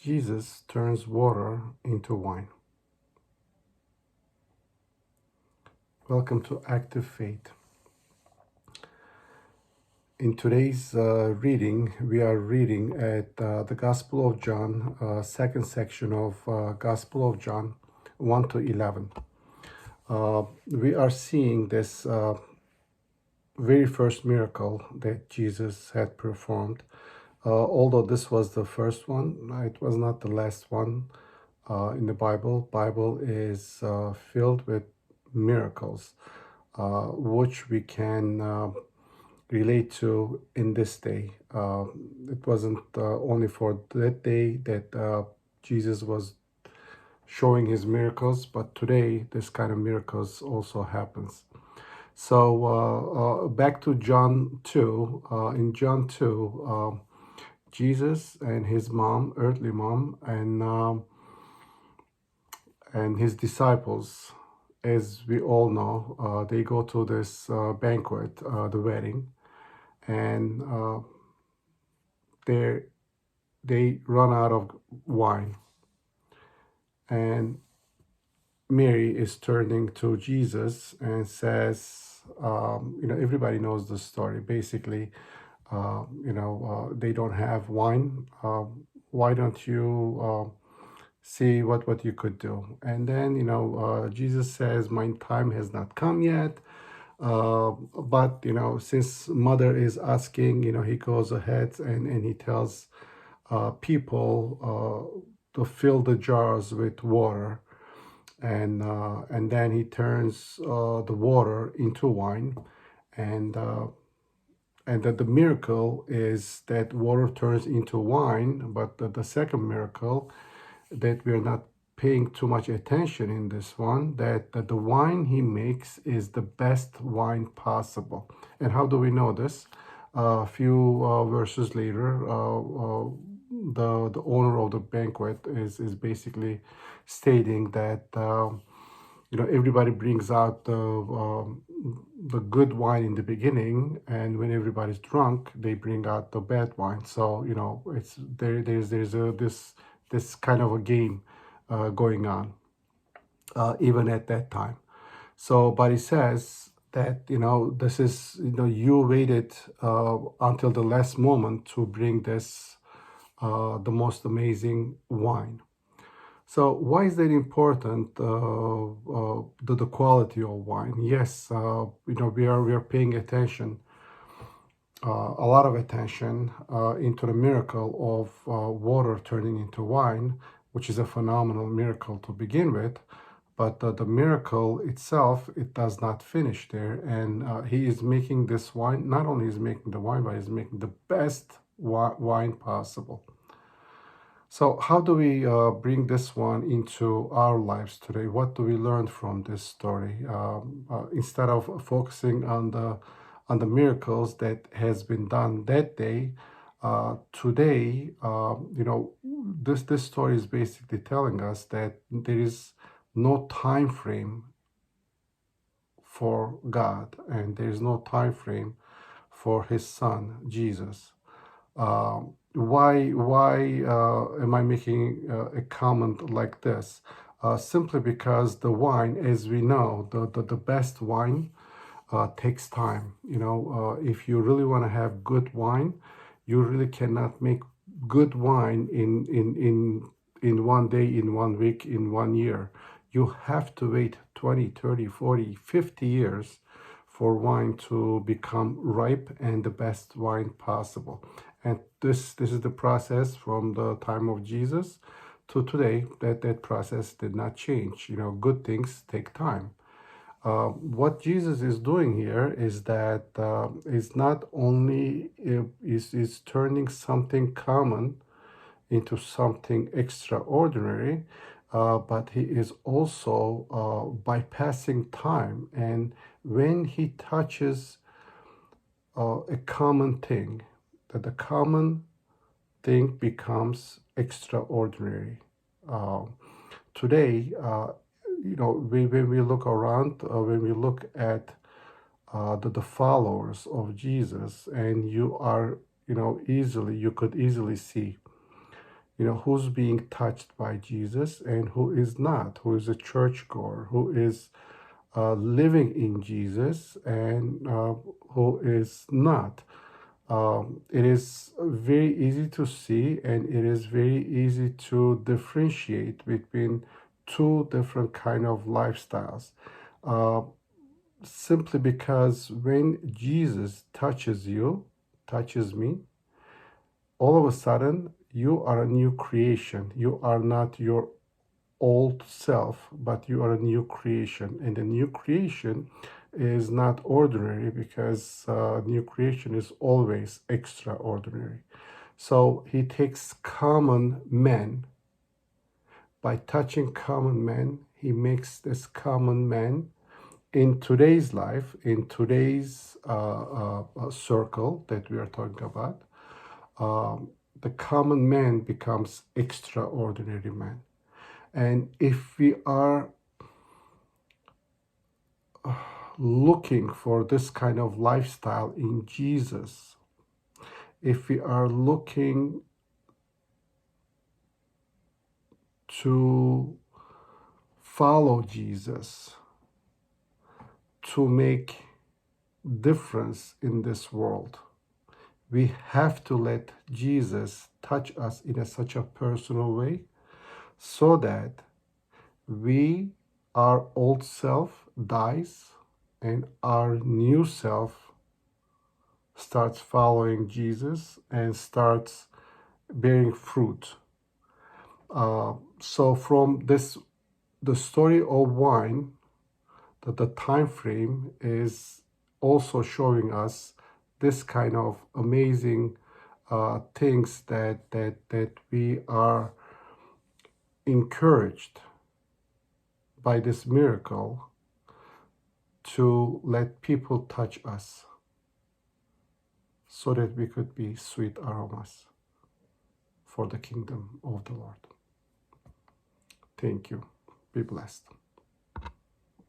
Jesus turns water into wine. Welcome to Active Faith. In today's reading, we are reading at the Gospel of John, second section of Gospel of John 1 to 11. We are seeing this very first miracle that Jesus had performed. Although this was the first one, it was not the last one in the Bible. Bible is filled with miracles, which we can relate to in this day. It wasn't only for that day that Jesus was showing his miracles, but today this kind of miracles also happens. So back to John 2. In John 2, Jesus and his mom, earthly mom, and his disciples, as we all know, they go to this banquet, the wedding, and they run out of wine. And Mary is turning to Jesus and says, everybody knows the story. Basically, they don't have wine. Why don't you see what you could do? And then, Jesus says, my time has not come yet. But, since mother is asking, he goes ahead and he tells people to fill the jars with water. And then he turns the water into wine, and that the miracle is that water turns into wine. But the second miracle that we're not paying too much attention in this one, that the wine he makes is the best wine possible. And how do we know this? A few verses later, the owner of the banquet is basically stating that everybody brings out the good wine in the beginning, and when everybody's drunk, they bring out the bad wine. So it's there's this kind of a game going on even at that time. So, but he says that this is you waited until the last moment to bring this the most amazing wine. So why is that important? The quality of wine. Yes, we are paying attention, a lot of attention into the miracle of water turning into wine, which is a phenomenal miracle to begin with. But the miracle itself, it does not finish there. And he is making this wine. Not only is making the wine, but he's making the best wine possible. So how do we bring this one into our lives today? What do we learn from this story? Instead of focusing on the miracles that has been done that day, today, this story is basically telling us that there is no time frame for God, and there is no time frame for His Son Jesus. Why am I making a comment like this? Simply because the wine, as we know, the best wine takes time. If you really want to have good wine, you really cannot make good wine in one day, in 1 week, in 1 year. You have to wait 20, 30, 40, 50 years for wine to become ripe and the best wine possible. And this is the process from the time of Jesus to today. That process did not change. Good things take time. What Jesus is doing here is that is not only is turning something common into something extraordinary, but he is also bypassing time. And when he touches a common thing, that the common thing becomes extraordinary. Today, when we look around, when we look at the followers of Jesus, and you could easily see, who's being touched by Jesus and who is not, who is a churchgoer, who is living in Jesus and who is not. It is very easy to see, and it is very easy to differentiate between two different kind of lifestyles. Uh, Simply because when Jesus touches you, touches me, all of a sudden you are a new creation. You are not your old self, but you are a new creation. And the new creation is not ordinary, because new creation is always extraordinary. So he takes common men. By touching common men, he makes this common man in today's life, in today's circle that we are talking about. The common man becomes extraordinary man. And if we are looking for this kind of lifestyle in Jesus, if we are looking to follow Jesus, to make difference in this world, we have to let Jesus touch us in such a personal way, so that our old self dies and our new self starts following Jesus and starts bearing fruit. So from this, the story of wine, that the time frame is also showing us this kind of amazing things that we are encouraged by this miracle to let people touch us, so that we could be sweet aromas for the kingdom of the Lord. Thank you. Be blessed.